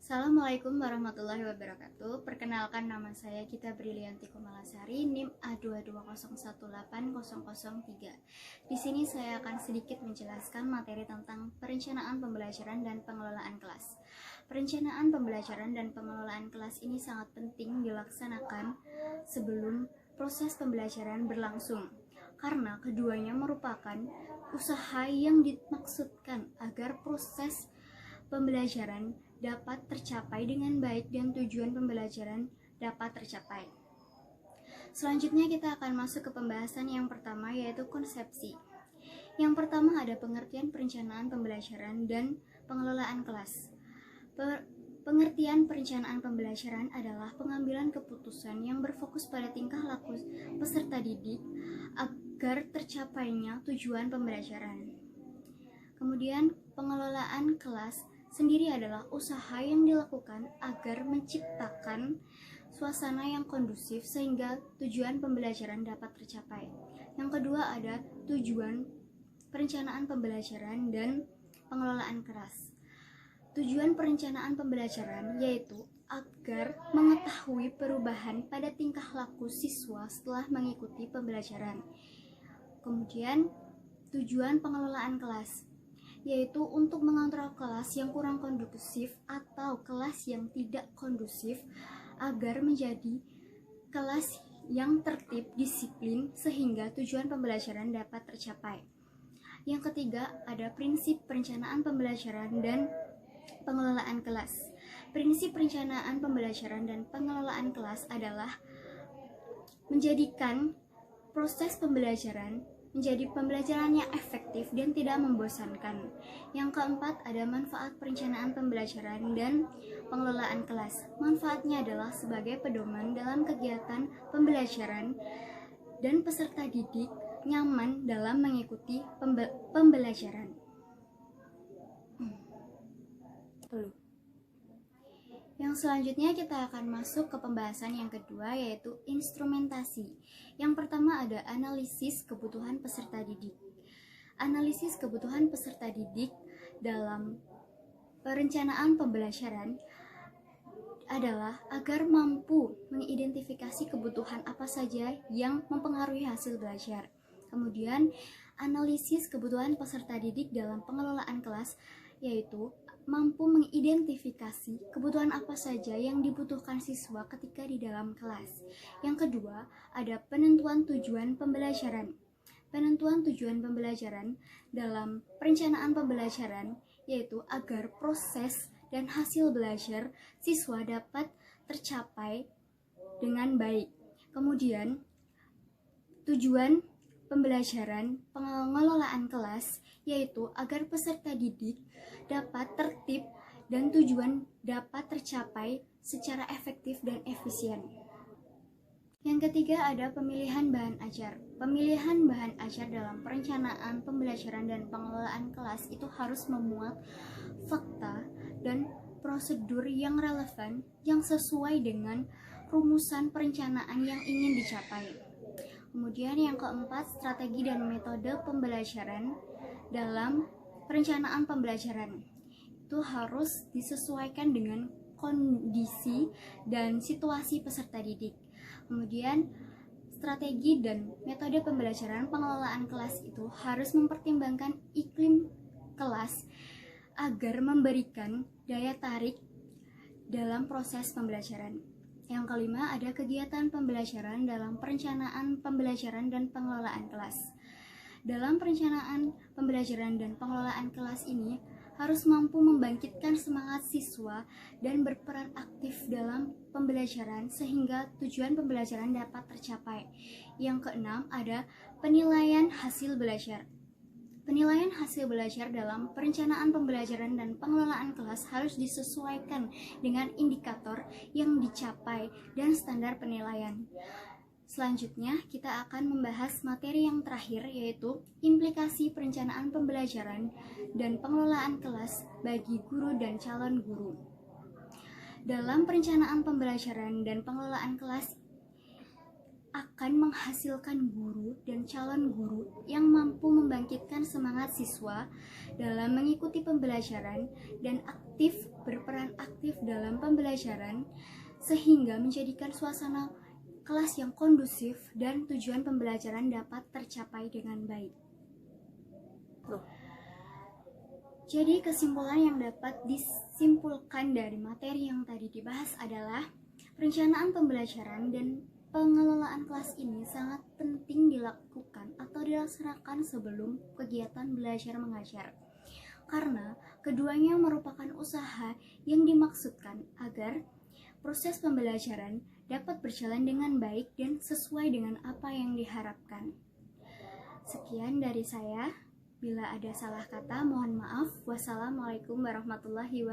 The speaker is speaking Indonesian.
Assalamualaikum warahmatullahi wabarakatuh. Perkenalkan, nama saya Gita Brilianti Kumalasari, NIM A2218003. Di sini saya akan sedikit menjelaskan materi tentang perencanaan pembelajaran dan pengelolaan kelas. Perencanaan pembelajaran dan pengelolaan kelas ini sangat penting dilaksanakan sebelum proses pembelajaran berlangsung, karena keduanya merupakan usaha yang dimaksudkan agar proses pembelajaran dapat tercapai dengan baik dan tujuan pembelajaran dapat tercapai. Selanjutnya kita akan masuk ke pembahasan yang pertama, yaitu konsepsi. Yang pertama ada pengertian perencanaan pembelajaran dan pengelolaan kelas. Pengertian perencanaan pembelajaran adalah pengambilan keputusan yang berfokus pada tingkah laku peserta didik agar tercapainya tujuan pembelajaran. Kemudian pengelolaan kelas sendiri adalah usaha yang dilakukan agar menciptakan suasana yang kondusif sehingga tujuan pembelajaran dapat tercapai. Yang kedua ada tujuan perencanaan pembelajaran dan pengelolaan kelas. Tujuan perencanaan pembelajaran yaitu agar mengetahui perubahan pada tingkah laku siswa setelah mengikuti pembelajaran. Kemudian tujuan pengelolaan kelas yaitu untuk mengontrol kelas yang kurang kondusif atau kelas yang tidak kondusif agar menjadi kelas yang tertib, disiplin, sehingga tujuan pembelajaran dapat tercapai. Yang ketiga ada prinsip perencanaan pembelajaran dan pengelolaan kelas. Prinsip perencanaan pembelajaran dan pengelolaan kelas adalah menjadikan proses pembelajaran menjadi pembelajaran yang efektif dan tidak membosankan. Yang keempat ada manfaat perencanaan pembelajaran dan pengelolaan kelas. Manfaatnya adalah sebagai pedoman dalam kegiatan pembelajaran dan peserta didik nyaman dalam mengikuti pembelajaran. Yang selanjutnya kita akan masuk ke pembahasan yang kedua, yaitu instrumentasi. Yang pertama ada analisis kebutuhan peserta didik. Analisis kebutuhan peserta didik dalam perencanaan pembelajaran adalah agar mampu mengidentifikasi kebutuhan apa saja yang mempengaruhi hasil belajar. Kemudian analisis kebutuhan peserta didik dalam pengelolaan kelas yaitu mampu mengidentifikasi kebutuhan apa saja yang dibutuhkan siswa ketika di dalam kelas. Yang kedua, ada penentuan tujuan pembelajaran. Penentuan tujuan pembelajaran dalam perencanaan pembelajaran yaitu agar proses dan hasil belajar siswa dapat tercapai dengan baik. Kemudian, tujuan pembelajaran pengelolaan kelas yaitu agar peserta didik dapat tertib dan tujuan dapat tercapai secara efektif dan efisien. Yang ketiga ada pemilihan bahan ajar. Pemilihan bahan ajar dalam perencanaan pembelajaran dan pengelolaan kelas itu harus memuat fakta dan prosedur yang relevan yang sesuai dengan rumusan perencanaan yang ingin dicapai. Kemudian yang keempat, strategi dan metode pembelajaran dalam perencanaan pembelajaran itu harus disesuaikan dengan kondisi dan situasi peserta didik. Kemudian strategi dan metode pembelajaran pengelolaan kelas itu harus mempertimbangkan iklim kelas agar memberikan daya tarik dalam proses pembelajaran. Yang kelima ada kegiatan pembelajaran dalam perencanaan pembelajaran dan pengelolaan kelas. Dalam perencanaan pembelajaran dan pengelolaan kelas ini harus mampu membangkitkan semangat siswa dan berperan aktif dalam pembelajaran sehingga tujuan pembelajaran dapat tercapai. Yang keenam ada penilaian hasil belajar. Penilaian hasil belajar dalam perencanaan pembelajaran dan pengelolaan kelas harus disesuaikan dengan indikator yang dicapai dan standar penilaian. Selanjutnya, kita akan membahas materi yang terakhir, yaitu implikasi perencanaan pembelajaran dan pengelolaan kelas bagi guru dan calon guru. Dalam perencanaan pembelajaran dan pengelolaan kelas akan menghasilkan guru dan calon guru yang mampu membangkitkan semangat siswa dalam mengikuti pembelajaran dan berperan aktif dalam pembelajaran sehingga menjadikan suasana kelas yang kondusif dan tujuan pembelajaran dapat tercapai dengan baik. Jadi kesimpulan yang dapat disimpulkan dari materi yang tadi dibahas adalah perencanaan pembelajaran dan pengelolaan kelas ini sangat penting dilakukan atau dilaksanakan sebelum kegiatan belajar mengajar. Karena keduanya merupakan usaha yang dimaksudkan agar proses pembelajaran dapat berjalan dengan baik dan sesuai dengan apa yang diharapkan. Sekian dari saya. Bila ada salah kata, mohon maaf. Wassalamualaikum warahmatullahi wabarakatuh.